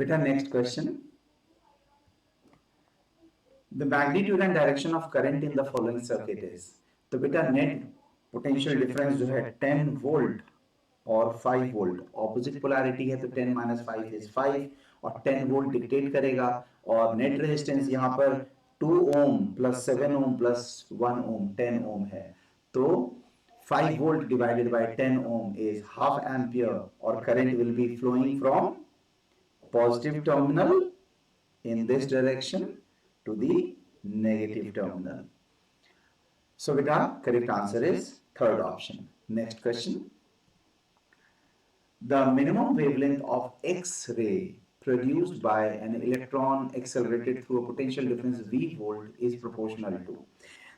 बेटा next question, the magnitude and direction of current in the following circuit is। तो बेटा net potential difference जो है 10 volt और 5 वोल्ट, ऑपोजिट पोलैरिटी है तो 10 माइनस 5 इज 5 और 10 वोल्ट डिक्टेट करेगा। और नेट रेजिस्टेंस यहाँ पर 2 ओम प्लस 7 ओम प्लस 1 ओम 10 ओम है। तो 5 volt divided by 10 ohm is half ampere और current will be flowing from positive terminal in this direction to the negative terminal. So beta correct answer is third option. Next question. The minimum wavelength of X-ray produced by an electron accelerated through a potential difference V volt is proportional to।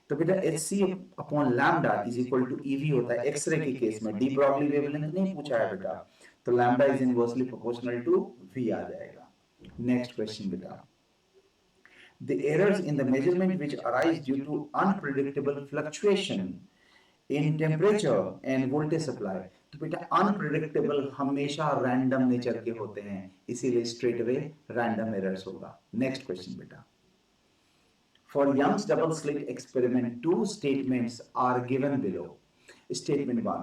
तो बेटा hc upon lambda is equal to ev होता है x ray के case में, de Broglie wavelength नहीं पूछा है बेटा, तो lambda is inversely proportional to v आ जाएगा। नेक्स्ट क्वेश्चन बेटा, the errors in the measurement which arise due to unpredictable fluctuation in temperature and voltage supply। तो बेटा अनप्रिडिक्टेबल हमेशा रैंडम नेचर के होते हैं, इसीलिए स्ट्रेट अवे रैंडम एरर्स होगा। नेक्स्ट क्वेश्चन बेटा, for Young's double slit experiment, two statements are given below। Statement 1,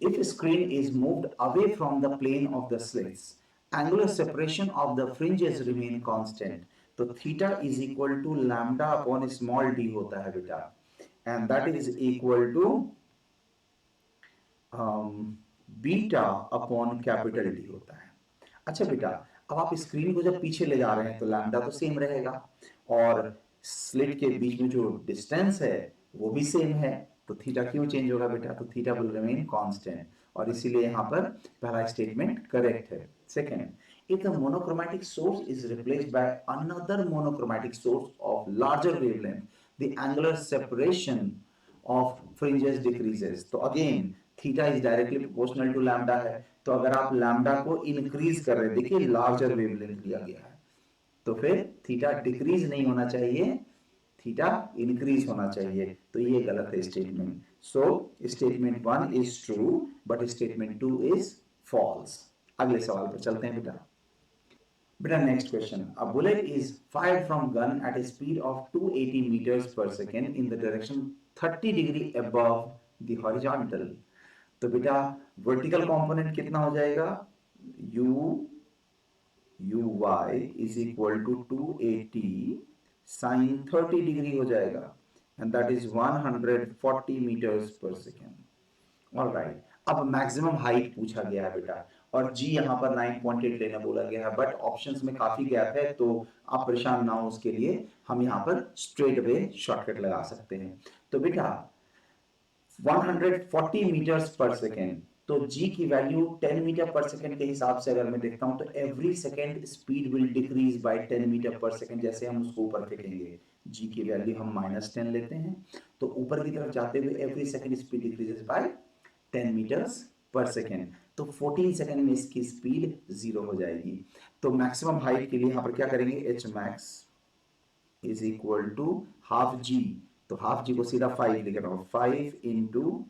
if screen is moved away from the plane of the slits, angular separation of the fringes remain constant। तो theta is equal to lambda upon small d होता है बेटा, and that is equal to beta upon capital D होता है। अच्छा बेटा, अब आप स्क्रीन को जब पीछे ले जा रहे हैं तो लैम्डा तो सेम रहेगा और स्लिट के बीच में जो डिस्टेंस है वो भी सेम है, तो थीटा क्यों चेंज होगा बेटा, तो थीटा विल रिमेन कांस्टेंट और इसीलिए यहाँ पर पहला स्टेटमेंट करेक्ट है। Second, if the monochromatic source is replaced by another monochromatic source of larger wavelength, the angular separation of fringes decreases। तो again theta is directly proportional to lambda है, तो अगर आप लैम्डा को इंक्रीज कर रहे हैं, देखिए लार्जर वेवलेंथ लिया गया है, तो फिर थीटा डिक्रीज नहीं होना चाहिए, थीटा इंक्रीज होना चाहिए, तो ये गलत है statement. So statement 1 is true but statement 2 is false. अगले सवाल पर चलते हैं बेटा। बेटा next question, a bullet is fired from gun at a speed of 280 metres per second in the direction 30 degree above the horizontal. तो बेटा vertical component कितना हो जाएगा, u y is equal to 280 sine 30 degree हो जाएगा and that is 140 metres per second. Alright, अब maximum height पूछा गया है बेटा और जी यहाँ पर 9.8 लेना बोला गया है, बट ऑप्शंस में काफी गैप है तो आप परेशान ना हो, उसके लिए हम यहाँ पर स्ट्रेट अवे शॉर्टकट लगा सकते हैं। तो बेटा 140 मीटर्स पर सेकेंड, तो g की वैल्यू 10 मीटर पर सेकेंड के हिसाब से अगर मैं देखता हूं तो every second speed will decrease by 10 metre per second. जैसे हम उसको ऊपर फेंकेंगे, g की वैल्यू हम -10 लेते हैं, तो ऊपर की तरफ जाते हुए every second speed decreases by 10 metres per second, तो 14 सेकेंड में इसकी स्पीड 0 हो जाएगी। तो मैक्सिमम हाइट के लिए यहाँ पर क्या करेंगे, h max is equal to half g, तो हाफ जी को सीधा 5 लिख रहा हूं, 5 इंटू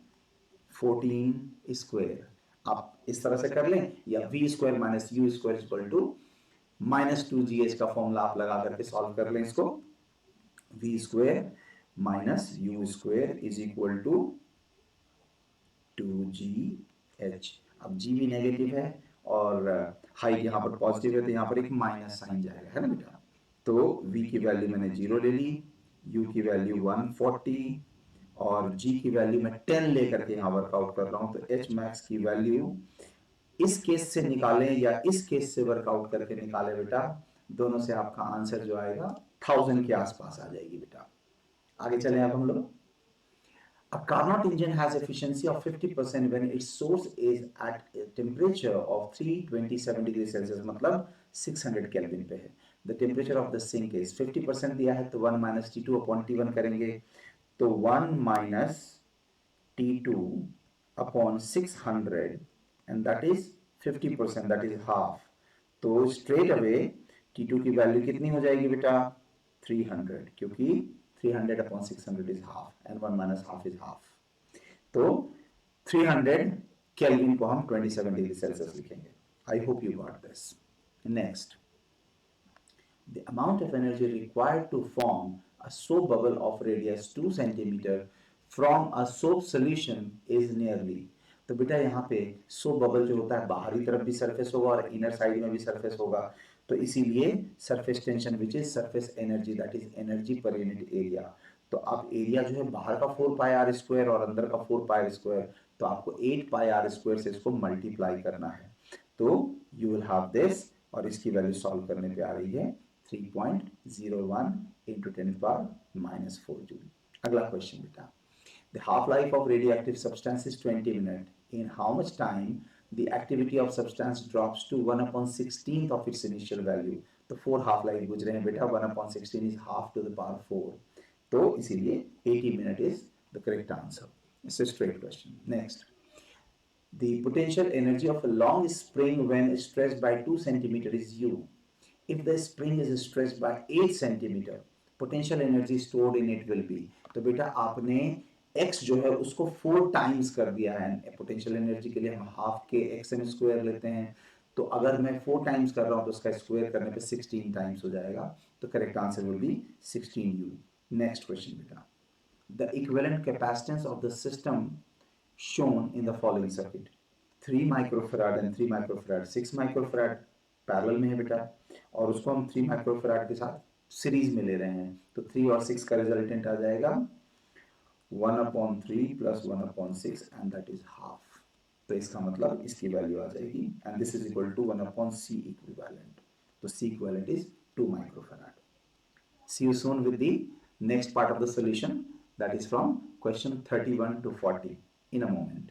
14 स्क्वायर। आप इस तरह से कर लें या v square minus u square equal to -2gh का फॉर्मूला आप लगा करके सॉल्व कर लें इसको। v square minus u square is equal to 2gh। अब g भी नेगेटिव है और हाइट यहाँ पर पॉजिटिव है, तो यहाँ पर एक माइनस साइन जाएगा, है ना बेटा। तो v की वैल्यू मैंने 0 ले ली, u की वैल्यू 140 और g की वैल्यू मैं 10 लेकर के यहाँ वर्कआउट कर रहा हूँ, तो h max की वैल्यू इस केस से निकालें या इस केस से वर्कआउट करके निकालें बेटा, दोनों से आपका आंसर जो आएगा 1000 के आसपास आ जाएगी बेटा। आगे चलें अब हम लोग। A Carnot engine has efficiency of 50% when its source is at a temperature of 327 degree Celsius, मतलब 600 केल्विन पे है। The temperature of the sink is 50% दिया है, तो 1 minus T2 upon T1 करेंगे, तो 1 minus T2 upon 600 and that is 50%, that is half। तो straight away T2 की वैल्यू कितनी हो जाएगी बेटा, 300, क्योंकि 300 upon 600 is half and 1 minus half is half। तो 300 केल्विन को हम 27 डिग्री सेल्सियस लिखेंगे। I hope you got this. Next, amount of energy required to form a soap bubble of radius 2 centimeter from a soap solution is nearly। तो बेटा यहाँ पे soap bubble जो होता है बाहरी तरफ भी सरफेस होगा और इनर साइड में भी सरफेस होगा, तो इसीलिए surface tension which is surface energy that is energy per unit area. तो आप एरिया जो है बाहर का 4 पाई आर स्क्वायर और अंदर का 4 पाई स्क्वायर, तो आपको 8 पाई आर स्क्वायर से इसको मल्टीप्लाई करना है। तो यू विल हैव दिस, और इसकी वैल्यू सॉल्व करने पे आ रही है 3.01 into 10⁻⁴ जूल। अगला क्वेश्चन बेटा, the half-life of radioactive substance is 20 minutes. In how much time the activity of substance drops to 1/16 of its initial value? तो 4 half-life गुजरे हैं बेटा, 1/16 is half to the power 4. तो इसीलिए 80 minute is the correct answer. It's a straight question. Next, the potential energy of a long spring when stretched by 2 centimeter is U. If the spring is stretched by 8 centimeter, potential energy stored in it will be। तो बेटा आपने x जो है उसको 4 times कर दिया है। Potential energy के लिए हम हाफ के xm स्क्वायर लेते हैं, तो अगर मैं 4 टाइम्स कर रहा हूं तो उसका स्क्वायर करने पे 16 टाइम्स हो जाएगा। तो correct answer will be 16u। Next question बेटा, the equivalent capacitance of the system shown in the following circuit, 3 microfarad and 3 microfarad, 6 microfarad parallel में है बेटा, और उसको हम 3 माइक्रोफैराड के साथ सीरीज में ले रहे हैं, तो 3 और 6 का रिजल्टेंट आ जाएगा 1/3 + 1/6 एंड दैट इज हाफ। तो इसका मतलब इसकी वैल्यू आ जाएगी and this is equal to 1/c equivalent. तो c equivalent is 2 microfarad. See you soon with the next part of the solution, that is from question 31 to 40 in a moment.